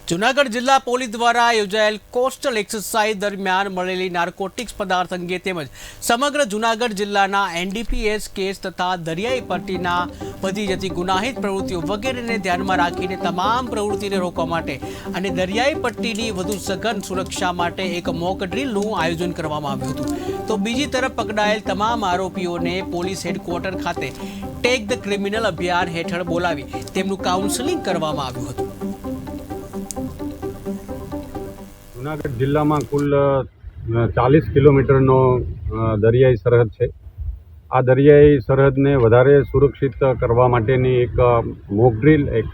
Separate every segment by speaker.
Speaker 1: જૂનાગઢ જિલ્લા પોલીસ દ્વારા યોજાયેલ કોસ્ટલ એક્સરસાઇઝ દરમિયાન મળેલી નાર્કોટિક્સ પદાર્થ અંગે તેમજ સમગ્ર જૂનાગઢ જિલ્લાના એનડીપીએસ કેસ તથા દરિયાઈ પટ્ટીના વધી જતી ગુનાહિત પ્રવૃત્તિઓ વગેરેને ધ્યાનમાં રાખીને તમામ પ્રવૃત્તિને રોકવા માટે અને દરિયાઈ પટ્ટીની વધુ સઘન સુરક્ષા માટે એક મોક ડ્રીલનું આયોજન કરવામાં આવ્યું હતું. તો બીજી તરફ પકડાયેલ તમામ આરોપીઓને પોલીસ હેડક્વાર્ટર ખાતે ટેક ધ ક્રિમિનલ અભિયાન હેઠળ બોલાવી તેમનું કાઉન્સેલિંગ કરવામાં આવ્યું હતું.
Speaker 2: જૂનાગઢ જિલ્લામાં કુલ 40 કિલોમીટરનો દરિયાઈ સરહદ છે. આ દરિયાઈ સરહદને વધારે સુરક્ષિત કરવા માટેની એક મોક ડ્રીલ, એક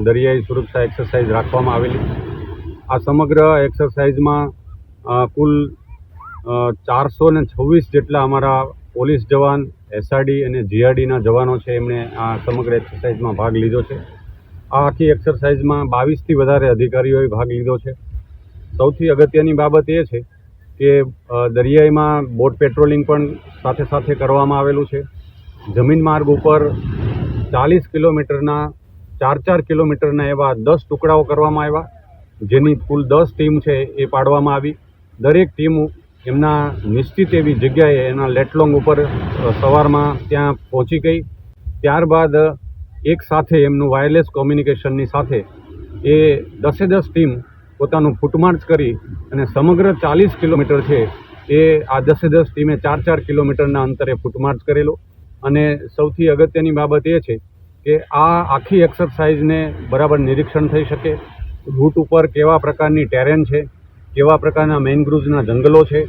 Speaker 2: દરિયાઈ સુરક્ષા એક્સરસાઇઝ રાખવામાં આવેલી. આ સમગ્ર એક્સરસાઇઝમાં કુલ 426 જેટલા અમારા પોલીસ જવાન, એસઆરડી અને જીઆરડીના જવાનો છે, એમણે આ સમગ્ર એક્સરસાઇઝમાં ભાગ લીધો છે. આ આખી એક્સરસાઇઝમાં 22થી વધારે અધિકારીઓએ ભાગ લીધો છે. સૌથી અગત્યની બાબત એ છે કે દરિયાઈમાં બોટ પેટ્રોલિંગ પણ સાથે સાથે કરવામાં આવેલું છે. જમીન માર્ગ ઉપર 40 કિલોમીટરના 4 કિલોમીટરના એવા 10 ટુકડાઓ કરવામાં આવ્યા, જેની કુલ 10 ટીમ છે એ પાડવામાં આવી. દરેક ટીમ એમના નિશ્ચિત એવી જગ્યાએ એના લેટલોંગ ઉપર સવારમાં ત્યાં પહોંચી ગઈ. ત્યારબાદ એક સાથે એમનું વાયરલેસ કોમ્યુનિકેશનની સાથે એ 10 ટીમ પોતાનું ફૂટમાર્ચ કરી અને સમગ્ર 40 કિલોમીટર છે એ આ 10 ટીમે 4 કિલોમીટરના અંતરે ફૂટમાર્ચ કરેલો. અને સૌથી અગત્યની બાબત એ છે કે આ આખી એક્સરસાઇઝને બરાબર નિરીક્ષણ થઈ શકે. રૂટ ઉપર કેવા પ્રકારની ટેરેન છે, કેવા પ્રકારના મેનગ્રુવ્સના જંગલો છે,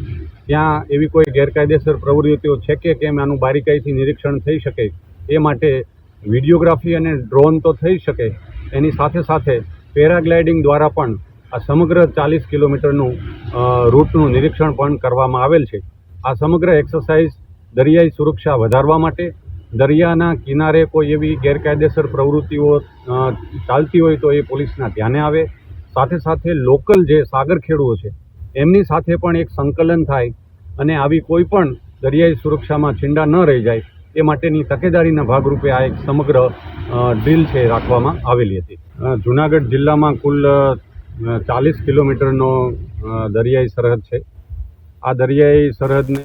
Speaker 2: ત્યાં એવી કોઈ ગેરકાયદેસર પ્રવૃત્તિઓ છે કે કેમ, આનું બારીકાઈથી નિરીક્ષણ થઈ શકે એ માટે વિડીયોગ્રાફી અને ડ્રોન તો થઈ શકે, એની સાથે સાથે પેરાગ્લાઇડિંગ દ્વારા પણ આ સમગ્ર 40 કિલોમીટરનું રૂટનું નિરીક્ષણ પણ કરવામાં આવેલ છે. આ સમગ્ર એક્સરસાઇઝ દરિયાઈ સુરક્ષા વધારવા માટે, દરિયાના કિનારે કોઈ એવી ગેરકાયદેસર પ્રવૃત્તિઓ ચાલતી હોય તો એ પોલીસના ધ્યાને આવે. સાથે સાથે લોકલ જે સાગર ખેડૂઓ છે એમની સાથે પણ એક સંકલન થાય અને આવી કોઈ પણ દરિયાઈ સુરક્ષામાં છીંડા ન રહી જાય એ માટેની તકેદારીના ભાગરૂપે આ એક સમગ્ર ડ્રીલ છે રાખવામાં આવેલી હતી. જૂનાગઢ જિલ્લામાં કુલ 40 કિલોમીટરનો દરિયાઈ સરહદ છે. આ દરિયાઈ સરહદને